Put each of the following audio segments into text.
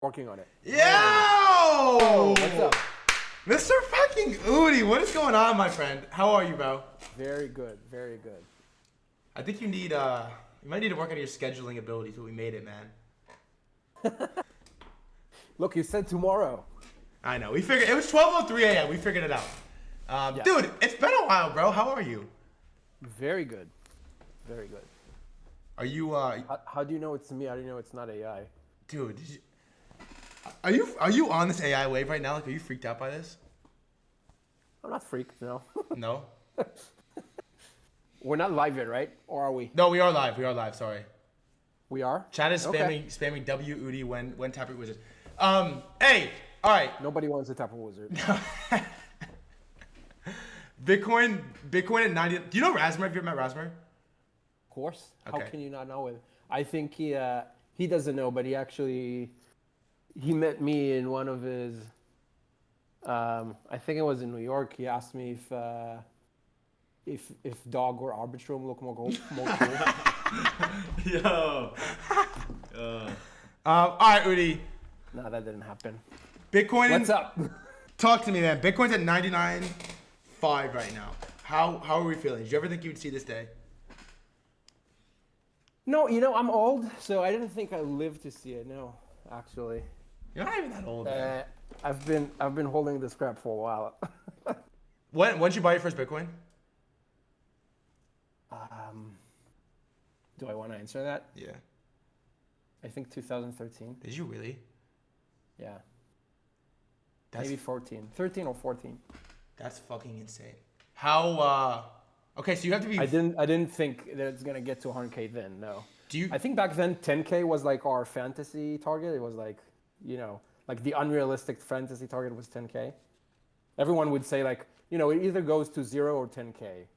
Working on it. Yo! What's up? Mr. fucking Udi, what is going on, my friend? How are you, bro? Very good, very good. I think you might need to work on your scheduling abilities, but we made it, man. Look, you said tomorrow. I know. We figured it was 12:03 a.m. We figured it out. Yeah. Dude, it's been a while, bro. How are you? Very good, very good. Are you How do you know it's me? How do you know it's not AI? dude, are you on this AI wave right now? Like, are you freaked out by this? I'm not freaked, no. No? We're not live yet, right? Or are we? No, we are live. We are live, sorry. We are? Chat is Okay. spamming W Udi when Taproot Wizard. Hey, all right. Nobody wants a Taproot Wizard. Bitcoin at 90. Do you know Rasmer? Have you ever met Rasmer? Of course. How Okay. can you not know it? I think he doesn't know, but he met me in one of his. I think it was in New York. He asked me if dog or arbitrum look more cool. Yo. All right, Udi. No, that didn't happen. Bitcoin. What's up? Talk to me, man. Bitcoin's at 99.5 right now. How are we feeling? Did you ever think you'd see this day? No, I'm old, so I didn't think I lived to see it. No, actually. You're not even that old, man. I've been holding this crap for a while. When did you buy your first Bitcoin? Do I want to answer that? Yeah. I think 2013. Did you really? Yeah. That's Maybe 14. 13 or 14. that's fucking insane. How? Okay, so you have to be. I didn't think that it's gonna get to 100K then. No. Do you? I think back then 10K was like our fantasy target. It was like, like the unrealistic fantasy target was 10K. Everyone would say like, it either goes to 0 or 10K.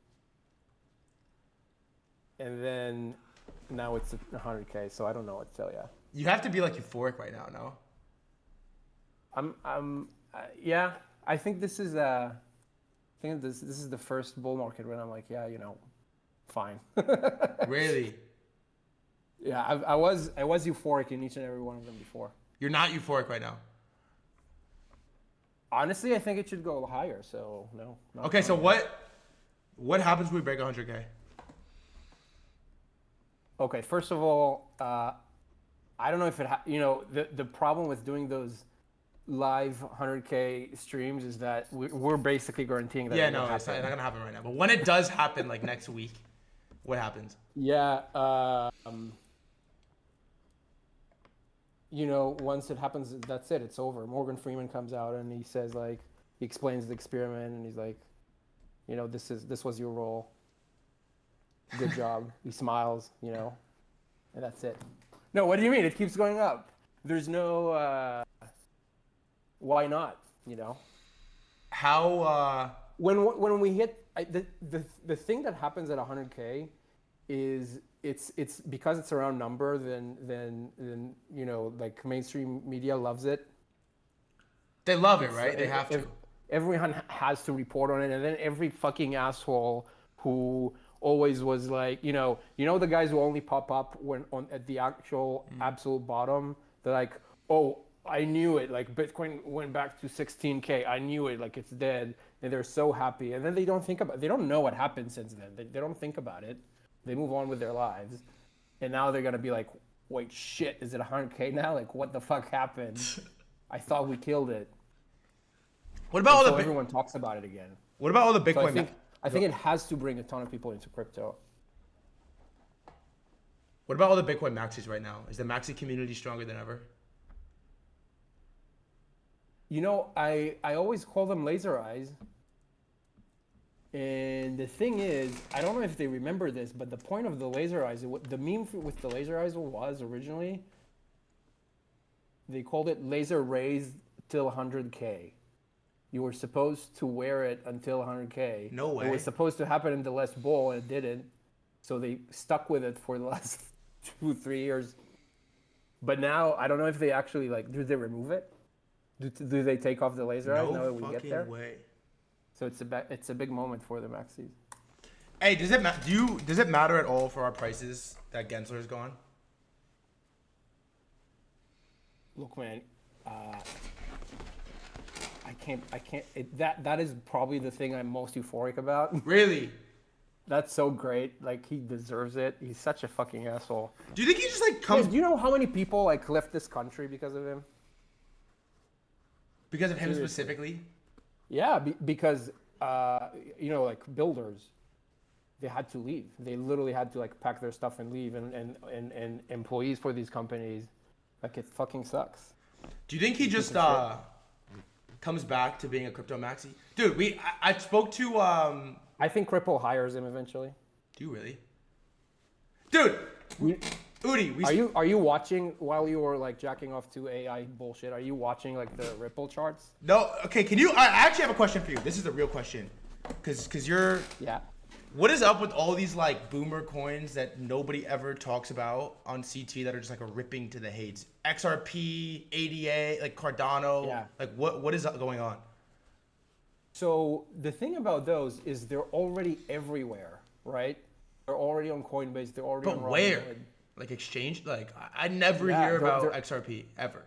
And then now it's 100K. So I don't know what to tell you. You have to be like euphoric right now, no? Yeah. I think this is this is the first bull market when I'm like, yeah, fine. Really? Yeah, I was euphoric in each and every one of them before. You're not euphoric right now. Honestly, I think it should go higher. So no. Okay, so what happens when we break 100K? Okay, first of all, I don't know if the problem with doing those live 100K streams is that we're basically guaranteeing that. Yeah, it no, won't it's not happen. gonna happen right now. But when it does happen, like next week, what happens? Yeah. Once it happens, that's it. It's over. Morgan Freeman comes out and he says he explains the experiment and he's like, this was your role. Good job. He smiles, and that's it. No, what do you mean? It keeps going up. There's no. Why not? How? When we hit the thing that happens at 100K is it's because it's a round number, then like mainstream media loves it. They love it, right? They have to. Everyone has to report on it, and then every fucking asshole who always was like, the guys who only pop up when at the actual absolute bottom, they're like, oh, I knew it, like Bitcoin went back to 16K, I knew it, like it's dead, and they're so happy, and then they don't know what happened since then. They don't think about it. They move on with their lives, and now they're gonna be like, wait, shit, is it 100K now? Like, what the fuck happened? I thought we killed it. What about all So the? everyone talks about it again. What about all the So Bitcoin? I think it has to bring a ton of people into crypto. What about all the Bitcoin maxis right now? Is the maxi community stronger than ever? I always call them laser eyes. And the thing is, I don't know if they remember this, but the point of the laser eyes, the meme with the laser eyes was originally, they called it laser raised till 100K. You were supposed to wear it until 100K. No way. It was supposed to happen in the last bull, and it didn't. So they stuck with it for the last 2-3 years. But now, I don't know if they actually, do they remove it? Do they take off the laser eyes now that we get there? No fucking way. So it's a big moment for the maxis. Hey, does it matter at all for our prices that Gensler is gone? Look, man, That is probably the thing I'm most euphoric about. Really? That's so great. Like, he deserves it. He's such a fucking asshole. Do you think he just like Guys, comes do you know how many people like left this country because of him? because of him Seriously. specifically? Yeah, because like builders, they had to leave. They literally had to like pack their stuff and leave, and employees for these companies, like, it fucking sucks. Do you think he just comes back to being a crypto maxi? Dude, I spoke to I think Ripple hires him eventually. Do you really? Dude, Udi, Are you watching while you were like jacking off to AI bullshit? Are you watching like the Ripple charts? No, okay, can you I actually have a question for you. This is the real question. Cause you're Yeah. What is up with all these like boomer coins that nobody ever talks about on CT that are just like a ripping to the hates? XRP, ADA, like Cardano. Yeah. Like what is going on? So the thing about those is they're already everywhere, right? They're already on Coinbase. They're already But on where? Robinhood. Like exchange? Like I never Yeah, hear about they're- XRP ever.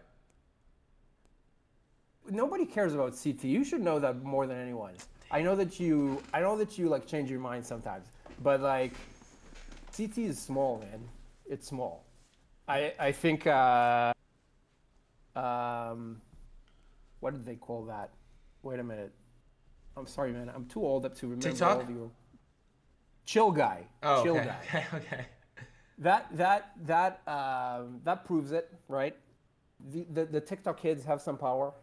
Nobody cares about CT. You should know that more than anyone. I know that you like change your mind sometimes, but like CT is small, man. It's small. I think what did they call that? Wait a minute. I'm sorry, man. I'm too old up to remember TikTok? all of you. Chill guy. Oh, Chill okay. guy. Okay. That proves it, right? The TikTok kids have some power.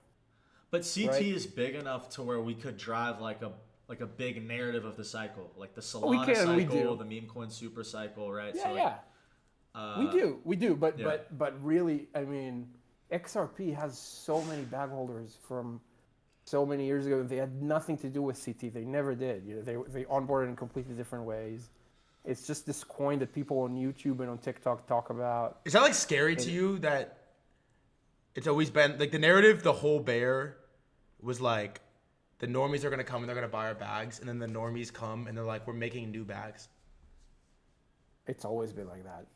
But CT Right. is big enough to where we could drive like a big narrative of the cycle, like the We Solana can, we cycle, do. the meme coin super cycle, right? Yeah, so yeah. We do, but yeah. but really, I mean, XRP has so many bag holders from so many years ago. They had nothing to do with CT. They never did. You know, they onboarded in completely different ways. It's just this coin that people on YouTube and on TikTok talk about. Is that like scary to you that it's always been like the narrative, the whole bear was like the normies are gonna come and they're gonna buy our bags, and then the normies come and they're like, we're making new bags. It's always been like that.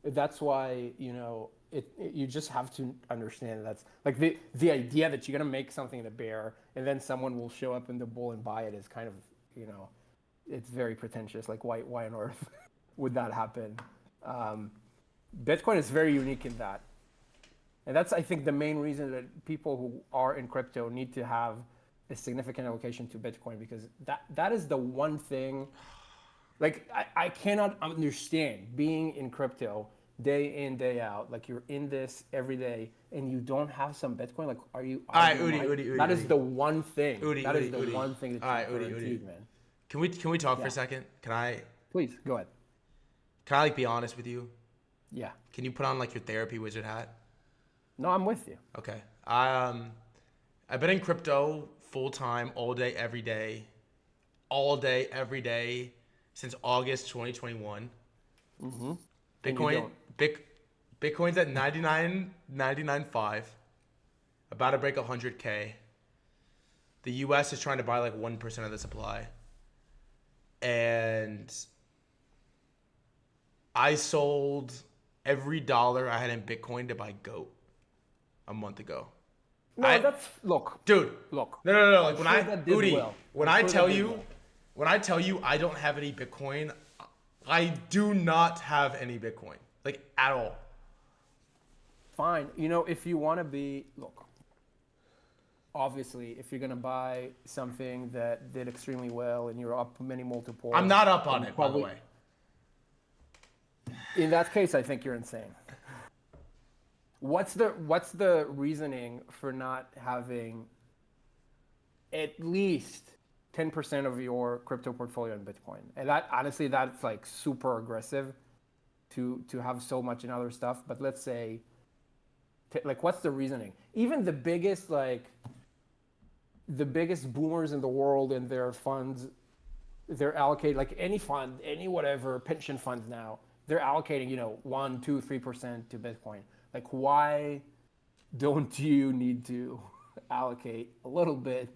That's why, you just have to understand that's like the idea that you're gonna make something in a bear and then someone will show up in the bull and buy it is kind of, it's very pretentious. Like why on earth would that happen? Bitcoin is very unique in that. And that's, I think, the main reason that people who are in crypto need to have a significant allocation to Bitcoin, because that is the one thing, like, I cannot understand being in crypto day in, day out. Like, you're in this every day and you don't have some Bitcoin. Like, are you? All right, Udi. That is the one thing. Udi, That is Udi. the one thing that All right, you're Udi. guaranteed, man. Can we talk for a second? Can I Please, go ahead. like be honest with you? Yeah. Can you put on like your therapy wizard hat? No, I'm with you. Okay. I've been in crypto full time all day every day since August 2021. Mm-hmm. Bitcoin's at 99.5, about to break 100K. The US is trying to buy like 1% of the supply. And I sold every dollar I had in Bitcoin to buy GOAT a month ago. No, Look. Look. No. Like I'm when sure that did well. when I'm I sure tell that did you, well. when I tell you I don't have any Bitcoin, I do not have any Bitcoin, like at all. Fine. If you want to look, obviously, if you're going to buy something that did extremely well and you're up many multiples. I'm not up on it, by the probably- way. In that case, I think you're insane. What's the reasoning for not having at least 10% of your crypto portfolio in Bitcoin? And that, honestly, that's like super aggressive to have so much in other stuff. But let's say, like, what's the reasoning? Even the biggest boomers in the world and their funds, they're allocated, like any fund, any whatever pension funds now, they're allocating 1%, 2%, 3% to Bitcoin. Like, why don't you need to allocate a little bit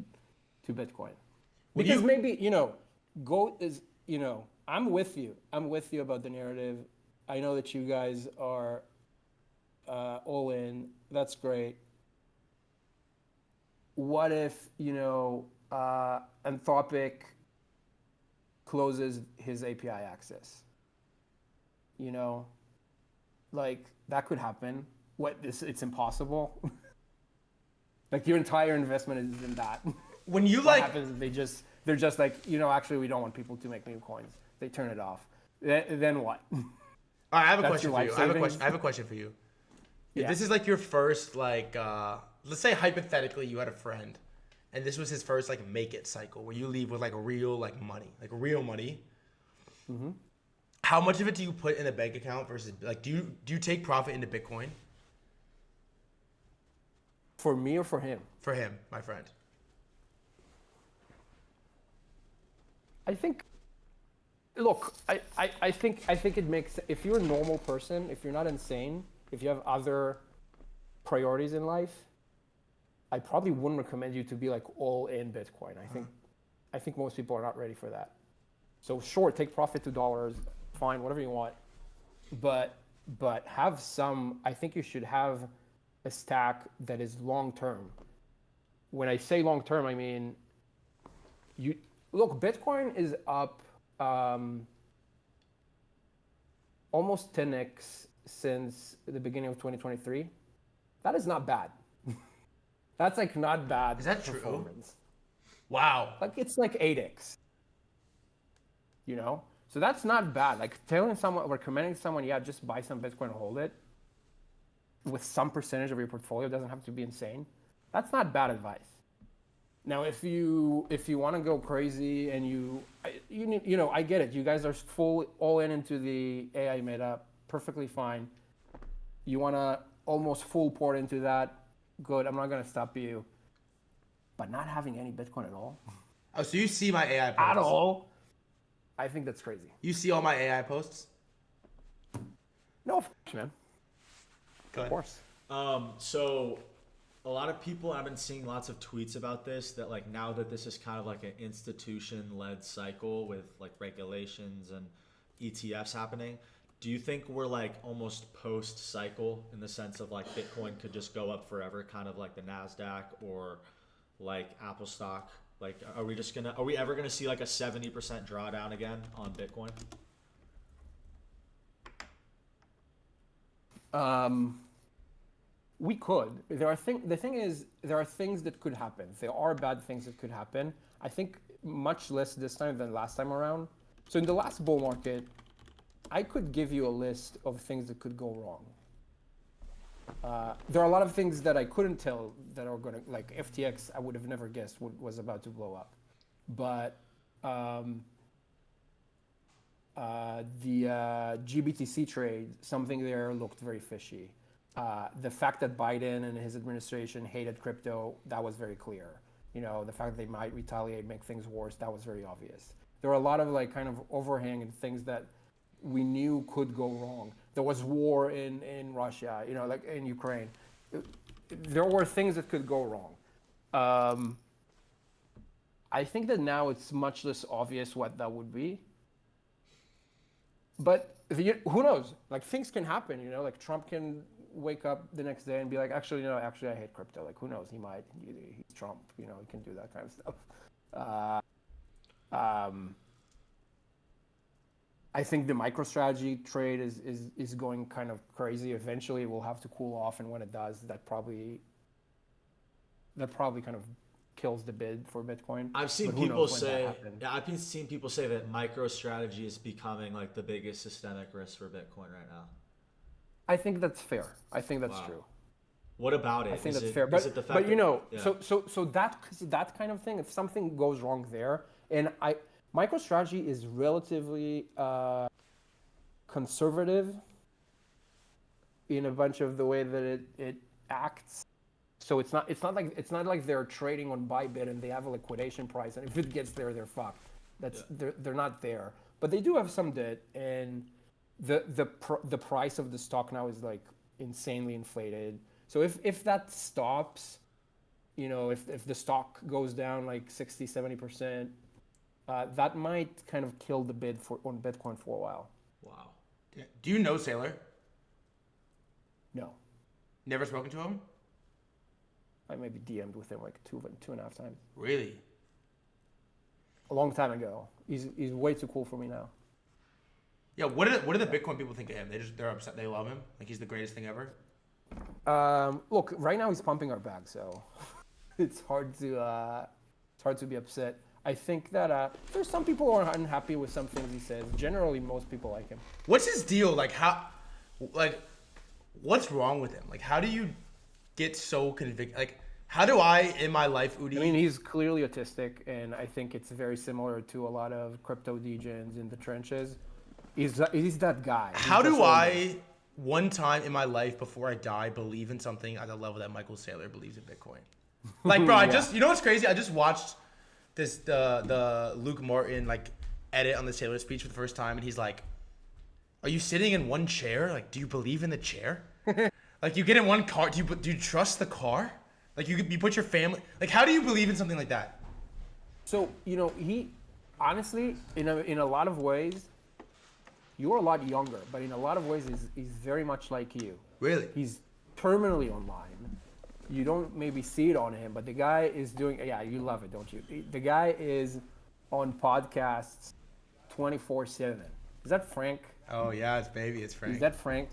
to Bitcoin? Because maybe GOAT is, I'm with you about the narrative. I know that you guys are all in. That's great. what if, Anthropic closes his API access? Like that could happen. It's impossible. Like your entire investment is in that. When you What happens if they're just like, actually we don't want people to make meme coins. They turn it off. Then what? All right, I have a That's question your for you. life I have a savings? question. I have a question for you. If Yeah. this is like your first like, let's say hypothetically you had a friend, and this was his first like make it cycle where you leave with like real like money, like real money. Mm-hmm. How much of it do you put in a bank account versus like do you take profit into Bitcoin? For me or for him? For him, my friend. I think. Look, I think it makes, if you're a normal person, if you're not insane, if you have other priorities in life, I probably wouldn't recommend you to be like all in Bitcoin. I think most people are not ready for that. So sure, take profit to dollars, fine, whatever you want, but have some. I think you should have a stack that is long term. When I say long term, I mean you look. Bitcoin is up almost 10x since the beginning of 2023. That is not bad. That's like not bad. Is that true? Performance. Wow. Like it's like 8x. So that's not bad. Like telling someone, recommending someone, yeah, just buy some Bitcoin and hold it with some percentage of your portfolio, doesn't have to be insane. That's not bad advice. Now, if you want to go crazy and I get it. You guys are all into the AI meta, perfectly fine. You want to almost full port into that, good. I'm not going to stop you. But not having any Bitcoin at all. Oh, so you see my AI posts? At all. I think that's crazy. You see all my AI posts? No, of course, man. Go ahead. Of course. So a lot of people, I've been seeing lots of tweets about this, that like now that this is kind of like an institution-led cycle with like regulations and ETFs happening, do you think we're like almost post-cycle in the sense of like Bitcoin could just go up forever, kind of like the NASDAQ or like Apple stock? Like, are we ever gonna see like a 70% drawdown again on Bitcoin? We could. The thing is, there are things that could happen. There are bad things that could happen. I think much less this time than last time around. So in the last bull market, I could give you a list of things that could go wrong. There are a lot of things that I couldn't tell that are going to, like FTX, I would have never guessed was about to blow up. But the GBTC trade, something there looked very fishy. The fact that Biden and his administration hated crypto, that was very clear. The fact that they might retaliate, make things worse, that was very obvious. There were a lot of like kind of overhang and things that we knew could go wrong. There was war in Russia, like in Ukraine. There were things that could go wrong. I think that now it's much less obvious what that would be. But who knows? Like things can happen, like Trump can wake up the next day and be like, actually I hate crypto. Like who knows? He's Trump, he can do that kind of stuff. I think the MicroStrategy trade is going kind of crazy. Eventually it will have to cool off, and when it does, that probably kind of kills the bid for Bitcoin. I've seen people say that MicroStrategy is becoming like the biggest systemic risk for Bitcoin right now. I think that's fair. I think that's true. What about it? I think is that's it, fair. Is it the fact so that kind of thing, if something goes wrong there, and MicroStrategy is relatively conservative in a bunch of the way that it acts. So it's not like they're trading on Bybit and they have a liquidation price, and if it gets there, they're fucked. They're not there. But they do have some debt, and the price of the stock now is like insanely inflated. So if that stops, if the stock goes down like 60-70%, that might kind of kill the bid on Bitcoin for a while. Wow. Do you know Saylor? No. Never spoken to him? I maybe DM'd with him like two and a half times. Really? A long time ago. He's way too cool for me now. Yeah. What do the Bitcoin people think of him? They're upset. They love him. Like he's the greatest thing ever. Look, right now he's pumping our bag, so it's hard to be upset. I think that there's some people who are unhappy with some things he says. Generally, most people like him. What's his deal? What's wrong with him? Like, how do you get so convicted? Like, how do I, in my life, Udi? I mean, he's clearly autistic, and I think it's very similar to a lot of crypto degens in the trenches. He's that guy. How do I, one time in my life before I die, believe in something at the level that Michael Saylor believes in Bitcoin? Like, bro, you know what's crazy? I just watched the Luke Martin like edit on the Saylor speech for the first time, and he's like, "Are you sitting in one chair? Like, do you believe in the chair? Like, you get in one car. Do you trust the car? Like, you put your family. Like, how do you believe in something like that?" So he honestly, in a lot of ways, you're a lot younger, but in a lot of ways, he's very much like you. Really? He's terminally online. You don't maybe see it on him, but the guy is doing. Yeah, you love it, don't you? The guy is on podcasts 24/7. Is that Frank? Oh yeah, it's Frank. Is that Frank?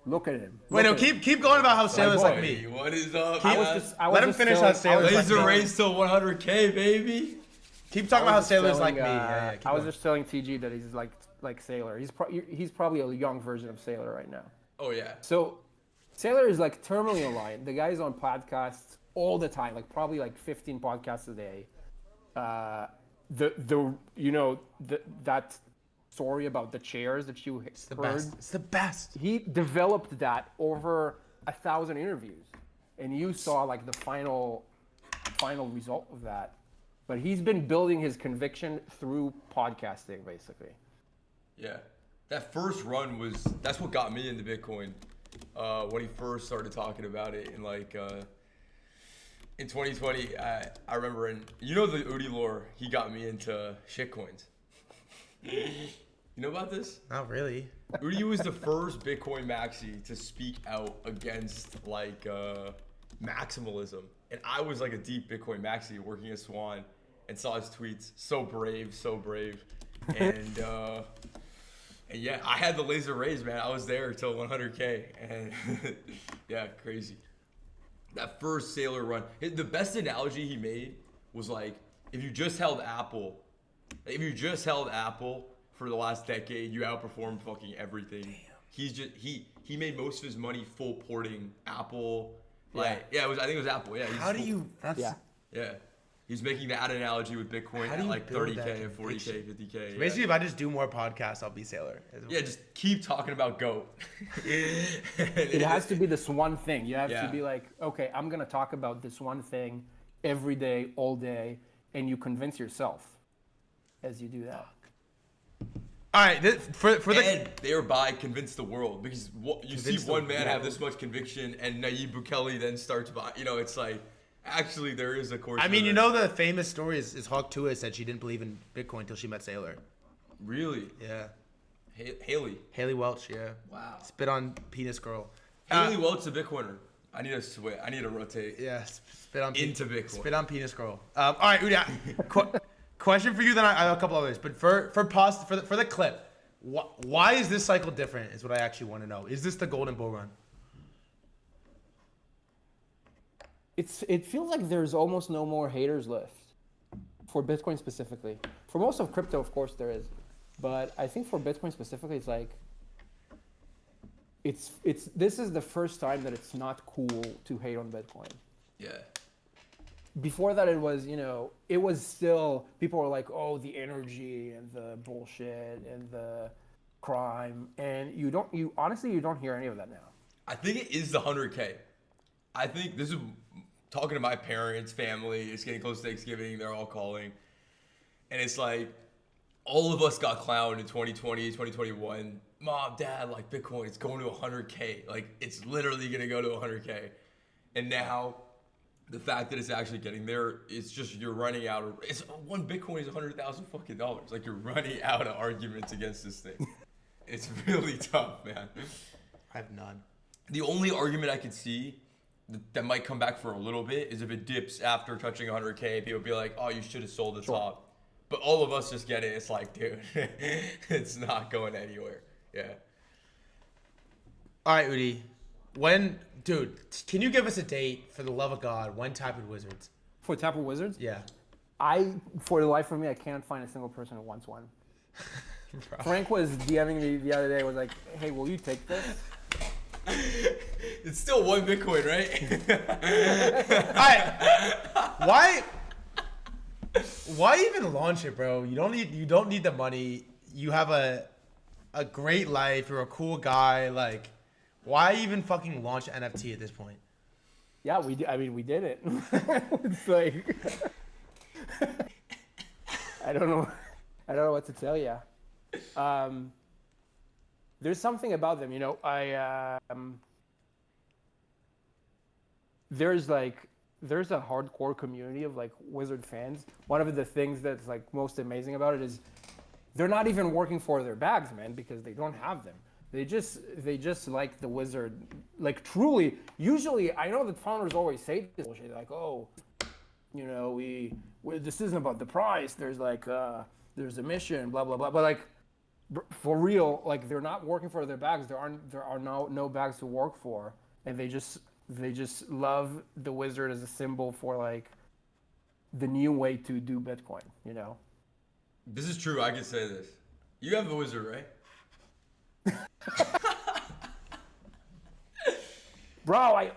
Look at him. Wait, no, keep going about how Saylor's like me. What is up? Let him finish how Saylor's like Laser me. race till 100K, baby. Keep talking about how Saylor's like me. Yeah, I was just telling TG that he's like Saylor. He's probably a young version of Saylor right now. Oh yeah. So Saylor is like terminally online. The guy's on podcasts all the time, like probably like 15 podcasts a day. That story about the chairs that you heard. It's the best. He developed that over 1,000 interviews, and you saw like the final result of that. But he's been building his conviction through podcasting, basically. Yeah, that first run that's what got me into Bitcoin. When he first started talking about it in in 2020, I remember the Udi lore, he got me into shitcoins. You know about this? Not really. Udi was the first Bitcoin maxi to speak out against maximalism. And I was like a deep Bitcoin maxi working at Swan and saw his tweets. So brave. And and yeah, I had the laser raise, man. I was there till 100K, and yeah, crazy. That first Saylor run, the best analogy he made was like, if you just held Apple for the last decade, you outperformed fucking everything. Damn. He made most of his money full porting Apple. I think it was Apple. Yeah. Yeah. He's making that analogy with Bitcoin at like 30K and 40K, 50K. So basically, if I just do more podcasts, I'll be Saylor. Yeah, just keep talking about GOAT. It has to be this one thing. You have to be like, okay, I'm going to talk about this one thing every day, all day, and you convince yourself as you do that. All right, and thereby convince the world, because you see one man have this much conviction, and Nayib Bukele then starts by, it's like, actually, there is a course. I mean, the famous story is Hawk Tua said she didn't believe in Bitcoin until she met Saylor. Really? Yeah. Haley Welch, yeah. Wow. Spit on penis girl. Haley Welch is a Bitcoiner. I need to switch. I need to rotate. Yeah, spit on into Bitcoin. Spit on penis girl. All right, Udi. Question for you, then I have a couple others. But for the clip, why is this cycle different? Is what I actually want to know. Is this the golden bull run? It feels like there's almost no more haters left for Bitcoin specifically. For most of crypto, of course, there is, but I think for Bitcoin specifically, it's like this is the first time that it's not cool to hate on Bitcoin. Yeah. Before that, it was still, people were like, oh, the energy and the bullshit and the crime, and you honestly don't hear any of that now. I think it is the 100K. I think this is talking to my parents, family. It's getting close to Thanksgiving. They're all calling. And it's like, all of us got clowned in 2020, 2021. Mom, Dad, like Bitcoin, it's going to 100K. Like, it's literally going to go to 100K. And now, the fact that it's actually getting there, it's just, you're running out of, one Bitcoin is $100,000 fucking dollars. Like, you're running out of arguments against this thing. It's really tough, man. I have none. The only argument I could see that might come back for a little bit is if it dips after touching 100K, people be like, oh, you should have sold the top. But all of us just get it. It's like, dude, it's not going anywhere. Yeah. All right, Udi. Dude, can you give us a date for the love of God? When Taproot Wizards? For Taproot Wizards, Yeah. for the life of me, I can't find a single person who wants one. Bro. Frank was DMing me the other day. Was like, "Hey, will you take this?" It's still 1 Bitcoin, right? All right. Why even launch it, bro? You don't need the money. You have a great life. You're a cool guy. Like, why even fucking launch an NFT at this point? Yeah, we did. I mean, we did it. It's like I don't know what to tell you. There's something about them, you know. There's a hardcore community of like Wizard fans. One of the things that's like most amazing about it is they're not even working for their bags, man, because they don't have them. They just like the Wizard, like truly. Usually, I know that founders always say this bullshit, like, oh, you know, we this isn't about the price. There's like there's a mission, blah blah blah. But like for real, like they're not working for their bags. There are no bags to work for, and they just love the Wizard as a symbol for like the new way to do Bitcoin. You know. This is true. I can say this. You have the Wizard, right? Bro, I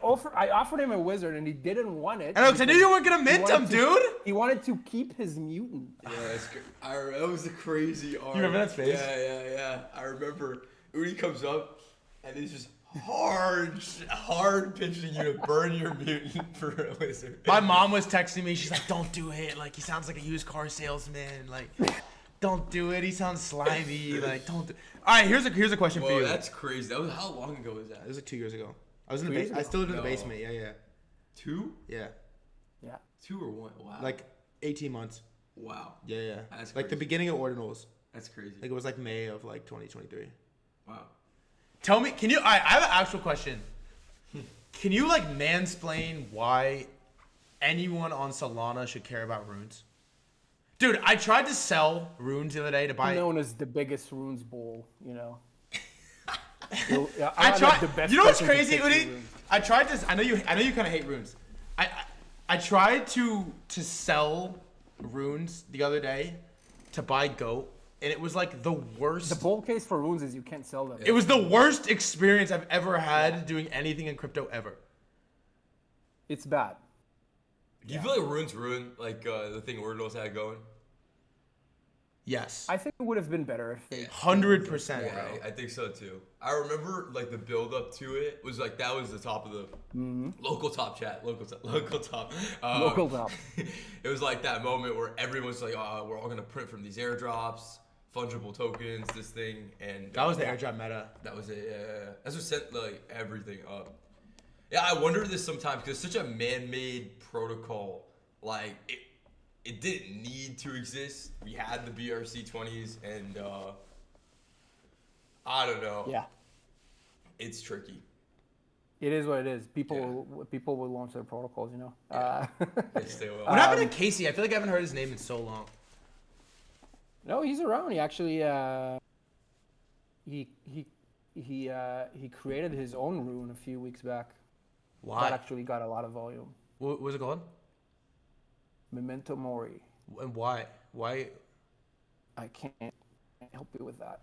offered him a Wizard and he didn't want it. I know, because I knew you weren't gonna mint him, dude. He wanted to keep his mutant. Yeah, that's good. That was a crazy art. You remember that face? Yeah. I remember. Udi comes up and he's just hard pitching you to burn your mutant for a Wizard. My mom was texting me. She's like, "Don't do it. Like, he sounds like a used car salesman. Like, don't do it. He sounds slimy. Like, don't." All right, here's a question for you. That's crazy. That was how long ago was that? It was like 2 years ago. I was in the basement. I still lived in the basement. Yeah. 2? Yeah. Yeah. 2 or 1? Wow. Like 18 months. Wow. Yeah. That's like the crazy. beginning of Ordinals. That's crazy. Like it was like May of like 2023. Wow. Tell me, can you? I have an actual question. Can you like mansplain why anyone on Solana should care about runes? Dude, I tried to sell runes the other day to buy. Known as the biggest runes bull, you know. I tried. You know what's person to crazy, pitch Udi? runes. I tried to. I know you kind of hate runes. I tried to sell runes the other day to buy goat, and it was like the worst. The bull case for runes is you can't sell them. It was the worst experience I've ever had doing anything in crypto ever. It's bad. Do you feel like runes ruined like the thing Ordinals had going? Yes. I think it would have been better if they 100%, Yeah, bro. I think so too. I remember like the build up to it was like that was the top of the local top chat, local top. local top. It was like that moment where everyone's like, "Oh, we're all gonna print from these airdrops, fungible tokens, this thing," and That was the airdrop meta. that was it. Yeah. That's what set like everything up. Yeah, I wonder this sometimes because it's such a man-made protocol. Like it didn't need to exist. We had the BRC20s, and I don't know. Yeah. It's tricky. It is what it is. People will launch their protocols, you know. They stay well. What happened to Casey? I feel like I haven't heard his name in so long. No, he's around. He actually he created his own rune a few weeks back. Why? That actually got a lot of volume. What was it called? Memento Mori. And why? Why? I can't help you with that.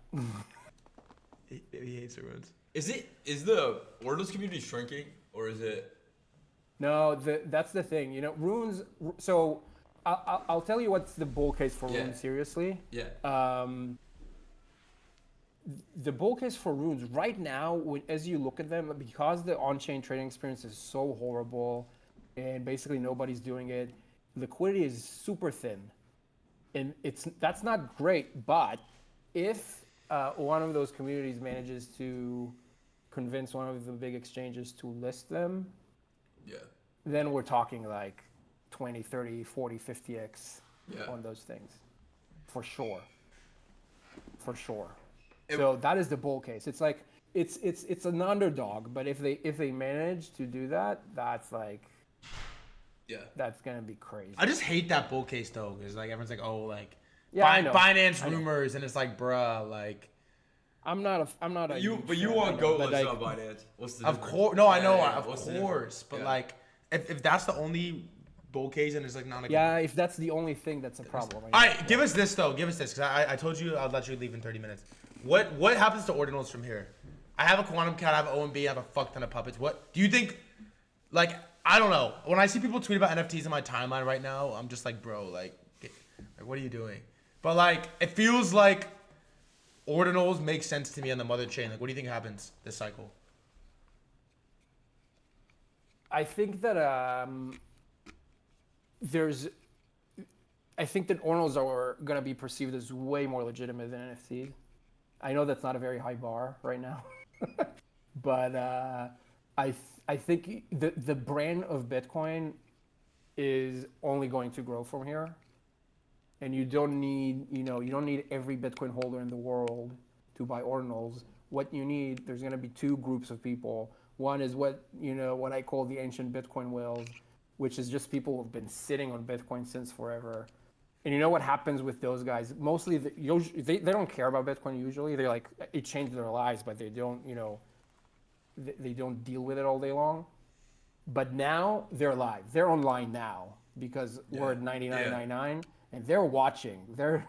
He hates the runes. Is the Ordinals community shrinking, or is it? No, that's the thing. You know, runes. So I'll tell you what's the bull case for Yeah. runes. Seriously, Yeah. the bull case for runes right now, as you look at them, because the on-chain trading experience is so horrible, and basically nobody's doing it, liquidity is super thin, and that's not great. But if one of those communities manages to convince one of the big exchanges to list them, Yeah. then we're talking like 20, 30, 40, 50x Yeah. on those things. For sure. So that is the bull case. It's like it's an underdog, but if they manage to do that, that's like Yeah. that's gonna be crazy. I just hate that bull case though, because like everyone's like, oh, like I know. finance I know. rumors, and it's like, bruh, like. I'm not a You huge but you fan, want I know, goatless but, like, on Binance. What's the Of difference? course, no, I know, Yeah, of what's the course, difference? but Yeah. like, if that's the only bull case and it's like not a Yeah, if that's the only thing, that's a problem. All right, give us this though. Give us this, because I told you I'd let you leave in 30 minutes. What happens to Ordinals from here? I have a Quantum Cat, I have an OMB, I have a fuck ton of puppets. What do you think? Like, I don't know. When I see people tweet about NFTs in my timeline right now, I'm just like, bro, like what are you doing? But like, it feels like Ordinals makes sense to me on the mother chain. Like, what do you think happens this cycle? I think that I think that Ordinals are gonna be perceived as way more legitimate than NFTs. I know that's not a very high bar right now, but I think the brand of Bitcoin is only going to grow from here, and you don't need every Bitcoin holder in the world to buy Ordinals. What you need, there's going to be two groups of people. One is what I call the ancient Bitcoin whales, which is just people who've been sitting on Bitcoin since forever. And you know what happens with those guys? Mostly, they don't care about Bitcoin usually. They're like, it changed their lives, but they don't, they don't deal with it all day long. But now they're live. They're online now because we're at 99.99, and they're watching. They're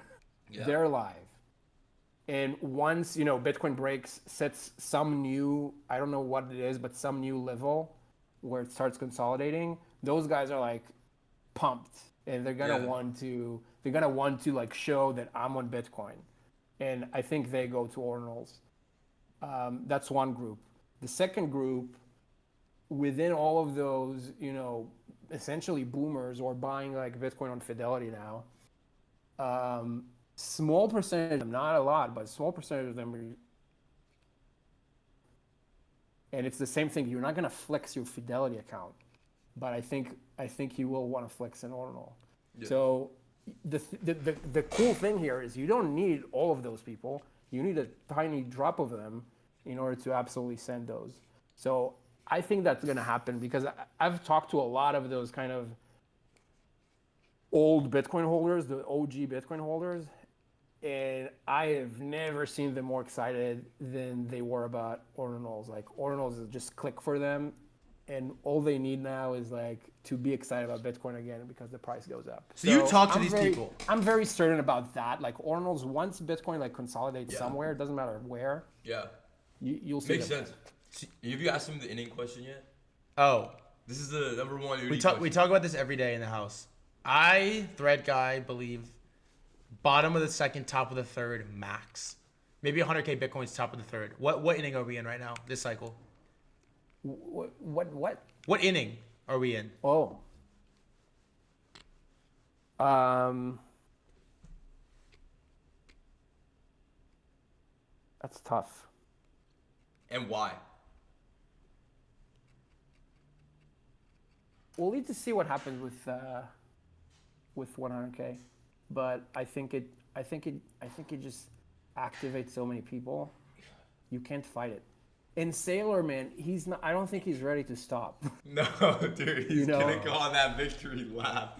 live. And once Bitcoin breaks, sets some new, I don't know what it is, but some new level where it starts consolidating, those guys are like pumped, and they're gonna want to like show that I'm on Bitcoin, and I think they go to Ordinals. That's one group. The second group, within all of those, essentially boomers or buying like Bitcoin on Fidelity now, small percentage of them, not a lot, but a small percentage of them and it's the same thing. You're not gonna flex your Fidelity account, but I think you will want to flex an Ordinal. Yeah. So the cool thing here is you don't need all of those people. You need a tiny drop of them in order to absolutely send those. So I think that's gonna happen because I've talked to a lot of those kind of old Bitcoin holders, the OG Bitcoin holders, and I have never seen them more excited than they were about Ordinals. Like, Ordinals is just click for them, and all they need now is like to be excited about Bitcoin again because the price goes up. So you talk to these people. I'm very certain about that. Like, Ordinals, once Bitcoin like consolidates somewhere, it doesn't matter where. Yeah. You'll see. Makes sense. Have you asked him the inning question yet? Oh, this is the number one. We talk about this every day in the house. Threadguy, believe bottom of the second, top of the third, max. Maybe 100K Bitcoin's top of the third. What inning are we in right now this cycle? What inning are we in? Oh. That's tough. And why? We'll need to see what happens with 100K, but I think it just activates so many people. You can't fight it. And Saylor, man, he's not. I don't think he's ready to stop. No, dude, he's gonna go on that victory lap.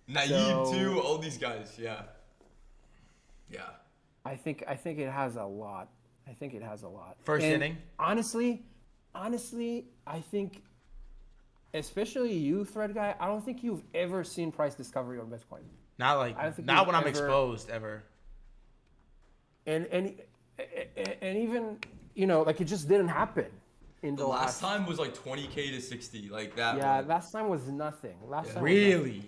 Naive too. All these guys, yeah. I think it has a lot. First inning. Honestly, I think, especially you, Threadguy, I don't think you've ever seen price discovery on Bitcoin. Not when I'm exposed ever. And even like it just didn't happen. In the last time was like 20K to 60, like that. Yeah, last time was nothing. Time really.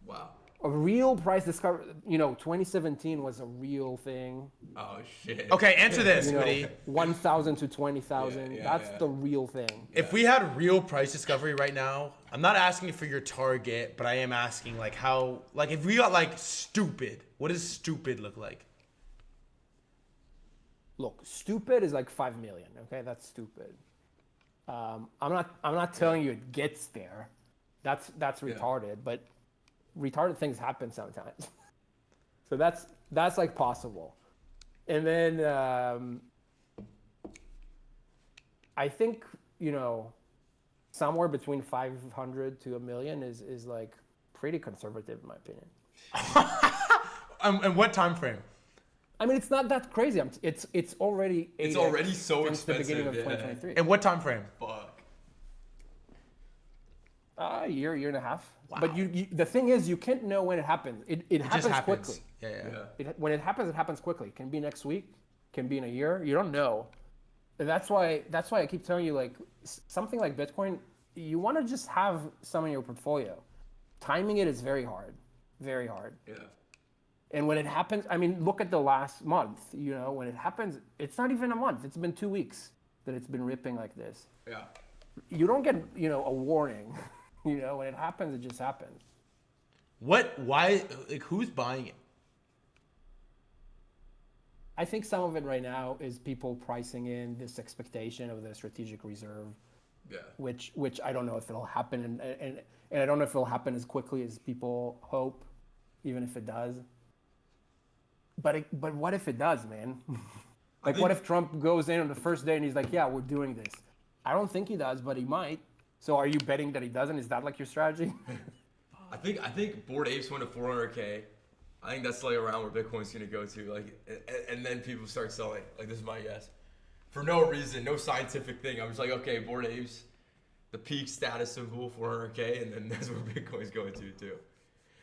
Wow. A real price discovery, 2017 was a real thing. Oh shit. Okay, answer this, Udi. 1,000 to 20,000. That's the real thing. If we had real price discovery right now, I'm not asking for your target, but I am asking like how, like if we got like stupid, what does stupid look like? Look, stupid is like 5 million. Okay, that's stupid. I'm not telling you it gets there. That's retarded, but retarded things happen sometimes. So that's like possible. And then I think, somewhere between 500 to a million is like pretty conservative in my opinion. And what time frame? I mean, it's not that crazy. It's already 8x It's already so since the beginning of expensive, yeah. 2023. And what time frame? Fuck. A year and a half. Wow. But the thing is, you can't know when it happens. It Just happens happens. quickly. Yeah. When it happens quickly. It can be next week, can be in a year. You don't know. And that's why I keep telling you, like, something like Bitcoin, you want to just have some in your portfolio. Timing it is very hard. Very hard. Yeah. And when it happens, I mean, look at the last month. When it happens, it's not even a month. It's been 2 weeks that it's been ripping like this. Yeah. You don't get, a warning. When it happens, it just happens. Why, like, who's buying it? I think some of it right now is people pricing in this expectation of the strategic reserve, Yeah. which I don't know if it'll happen, and I don't know if it'll happen as quickly as people hope, even if it does. But what if it does, man? Like, what if Trump goes in on the first day and he's like, yeah, we're doing this? I don't think he does, but he might. So are you betting that he doesn't? Is that like your strategy? I think Bored Apes went to 400K. I think that's like around where Bitcoin's gonna go to. Like, and then people start selling. Like, this is my guess. For no reason, no scientific thing. I'm just like, okay, Bored Apes, the peak status symbol, 400K, and then that's where Bitcoin's going to too.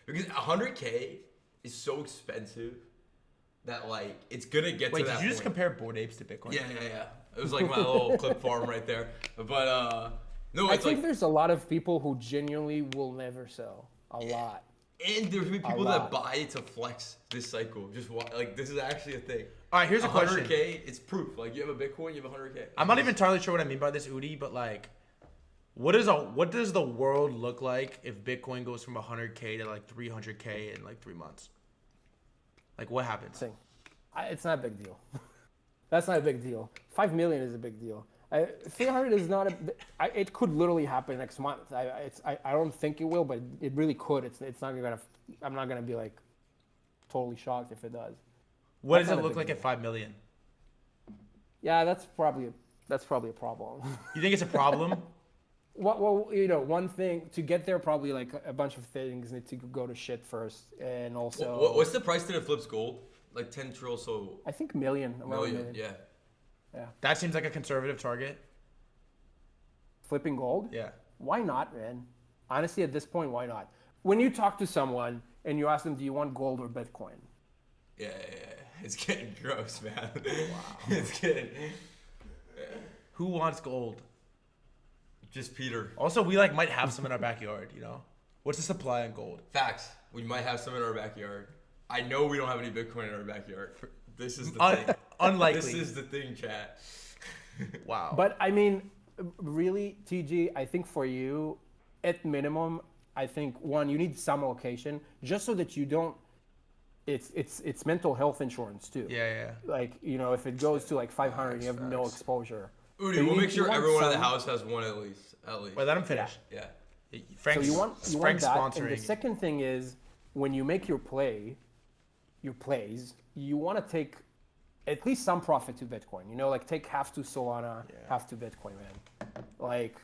Because 100K is so expensive that like it's gonna get Wait, to that did you just point. compare Bored Apes to Bitcoin? Yeah. It was like my little clip farm right there. But no, I it's think like, there's a lot of people who genuinely will never sell. A lot. and there's gonna be people lot. that buy it to flex this cycle. Just like this is actually a thing. All right, here's a question. 100K, it's proof. Like, you have a Bitcoin, you have 100K. I'm not even entirely sure what I mean by this, Udi, but like, what does the world look like if Bitcoin goes from 100K to like 300K in like 3 months? Like, what happens? It's not a big deal. That's not a big deal. 5 million is a big deal. 300 is not it could literally happen next month. I don't think it will, but it really could. It's not gonna. I'm not gonna be like totally shocked if it does. What That's does not it a look big like deal. at 5 million? Yeah, that's probably a problem. You think it's a problem? Well, one thing to get there, probably like a bunch of things need to go to shit first, and also What's the price that it flips gold? Like 10 trill, so I think million. yeah. That seems like a conservative target. Flipping gold. Yeah. Why not, man? Honestly, at this point, why not? When you talk to someone and you ask them, do you want gold or Bitcoin? Yeah. It's getting gross, man. Wow. It's getting. Who wants gold? Just Peter. Also, we like might have some in our backyard, What's the supply on gold? Facts. We might have some in our backyard. I know we don't have any Bitcoin in our backyard. This is the thing. Unlikely. This is the thing, chat. Wow. But I mean, really, TG, I think for you, at minimum, I think one, you need some allocation just so that you don't. It's mental health insurance too. Yeah. Like, if it goes to like 500, you have no Facts. exposure. Udi, So we'll make you sure want everyone in the some- house has one at least. Wait, let him finish. Yeah. Frank's, So you want Frank's that. sponsoring. And the second thing is when you make your plays, you want to take at least some profit to Bitcoin. Like take half to Solana, half to Bitcoin, man. Like,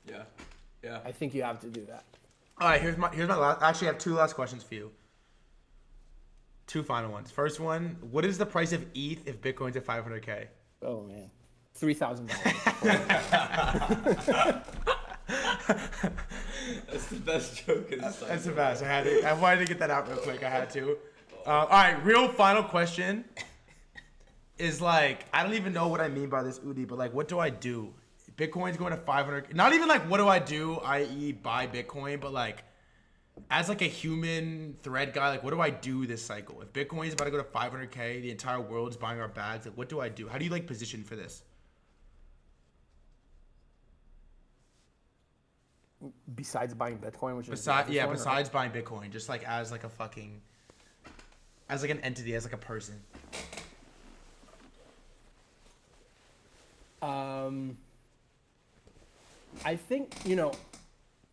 Yeah. I think you have to do that. All right, here's my last. Actually, I have 2 last questions for you. 2 final ones. First one: what is the price of ETH if Bitcoin's at 500K? Oh man, $3,000. That's the best joke in this. That's the best. I wanted to get that out real quick. I had to. All right, real final question is like, I don't even know what I mean by this, Udi, but like, what do I do? Bitcoin's going to 500. Not even like, what do I do, i.e. buy Bitcoin, but like, as like a human thread guy, like, what do I do this cycle? If Bitcoin's about to go to 500K, the entire world's buying our bags, like, what do I do? How do you like position for this? Besides buying Bitcoin, which is Besides buying Bitcoin, just like as like a fucking, as like an entity, as like a person. I think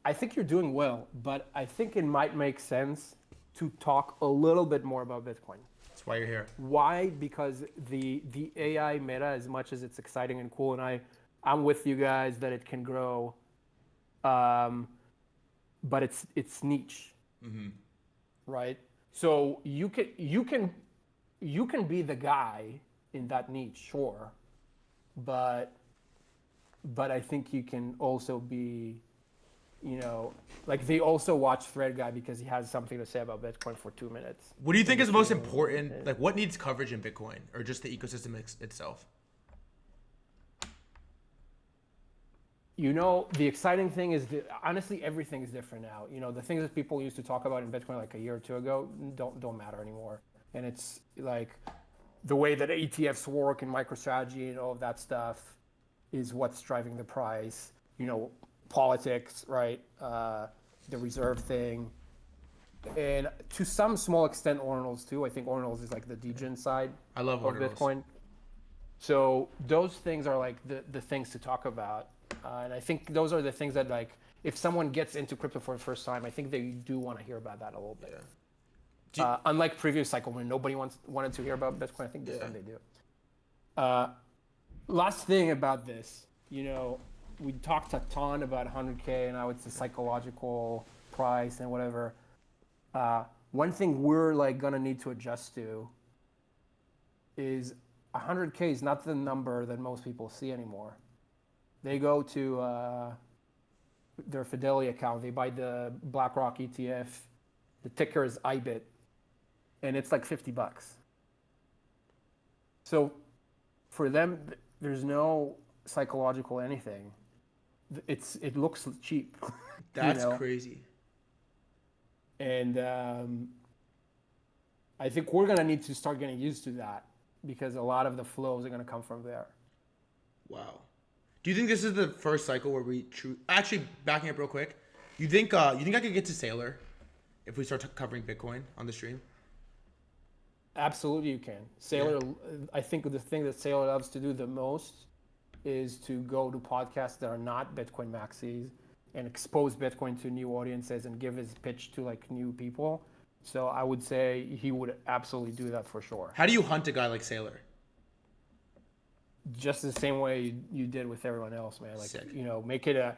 I think you're doing well, but I think it might make sense to talk a little bit more about Bitcoin. That's why you're here. Why? Because the AI meta, as much as it's exciting and cool, and I'm with you guys that it can grow, but it's niche, right? So you can be the guy in that niche, sure, but I think you can also be, like they also watch Threadguy because he has something to say about Bitcoin for 2 minutes. What do you think is most important? Like, what needs coverage in Bitcoin, or just the ecosystem itself? The exciting thing is that honestly, everything is different now. The things that people used to talk about in Bitcoin like a year or two ago don't matter anymore. And it's like the way that ETFs work and MicroStrategy and all of that stuff is what's driving the price. Politics, right? The reserve thing. And to some small extent, Ordinals too. I think Ordinals is like the degen side I love of Ordinals. Bitcoin. So those things are like the things to talk about. And I think those are the things that, like, if someone gets into crypto for the first time, I think they do want to hear about that a little bit. Yeah. Unlike previous cycle when nobody wanted to hear about Bitcoin, I think this time they do. Last thing about this, we talked a ton about 100K and how it's a psychological price and whatever. One thing we're like gonna need to adjust to is 100K is not the number that most people see anymore. They go to their Fidelity account, they buy the BlackRock ETF, the ticker is IBIT, and it's like $50. So for them, there's no psychological anything. It looks cheap. That's crazy. And I think we're gonna need to start getting used to that because a lot of the flows are gonna come from there. Wow. Do you think this is the first cycle where we actually backing up real quick? You think I could get to Saylor if we start covering Bitcoin on the stream? Absolutely, you can. Saylor, I think the thing that Saylor loves to do the most is to go to podcasts that are not Bitcoin maxis and expose Bitcoin to new audiences and give his pitch to like new people. So I would say he would absolutely do that for sure. How do you hunt a guy like Saylor? Just the same way you did with everyone else, man. Like, Sick. make it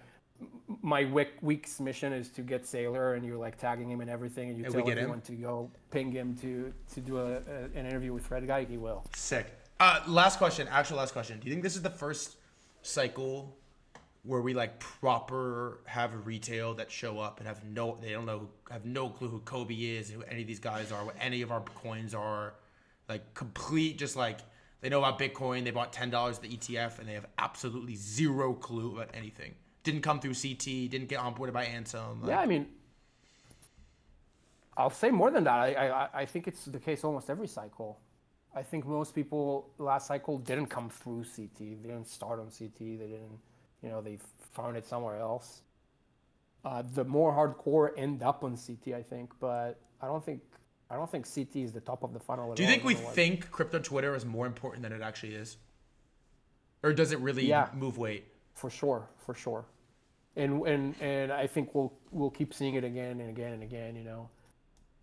my week's mission is to get Saylor, and you're like tagging him and everything, and you tell everyone to go ping him to do an interview with Threadguy. He will. Sick. Last question. Do you think this is the first cycle where we like proper have retail that show up and have no clue who Kobe is, who any of these guys are, what any of our coins are, like complete just like. They know about Bitcoin. They bought $10 the ETF, and they have absolutely zero clue about anything. Didn't come through CT. Didn't get onboarded by Ansem. Yeah, I mean, I'll say more than that. I think it's the case almost every cycle. I think most people last cycle didn't come through CT. They didn't start on CT. They didn't, they found it somewhere else. The more hardcore end up on CT, I think, but I don't think CT is the top of the funnel. Do you think we think crypto Twitter is more important than it actually is? Or does it really move weight? For sure. And I think we'll keep seeing it again and again and again,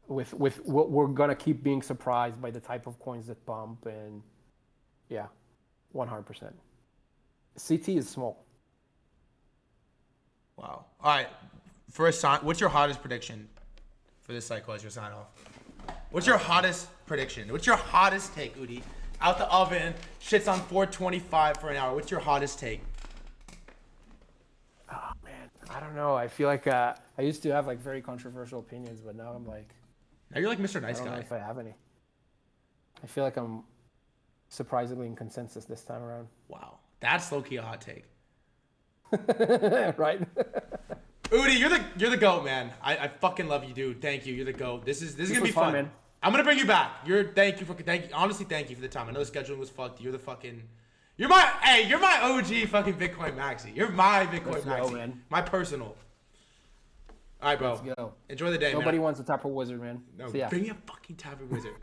with what we're going to keep being surprised by the type of coins that bump, and 100%. CT is small. Wow. All right. What's your hottest prediction for this cycle as your sign off? What's your hottest prediction? What's your hottest take, Udi? Out the oven, shit's on 425 for an hour. What's your hottest take? Oh, man. I don't know. I feel like I used to have like very controversial opinions, but now I'm like... Now you're like Mr. Nice Guy. I don't know if I have any. I feel like I'm surprisingly in consensus this time around. Wow. That's low-key a hot take. Right? Udi, you're the GOAT, man. I fucking love you, dude. Thank you. You're the GOAT. This is gonna be fun, man. I'm gonna bring you back. Thank you. Honestly, thank you for the time. I know the scheduling was fucked. You're my OG fucking Bitcoin maxi. You're my Bitcoin maxi. Man. My personal. All right, bro. Let's go. Enjoy the day, Nobody man. wants a Taproot wizard, man. No, See ya. bring me a fucking Taproot wizard.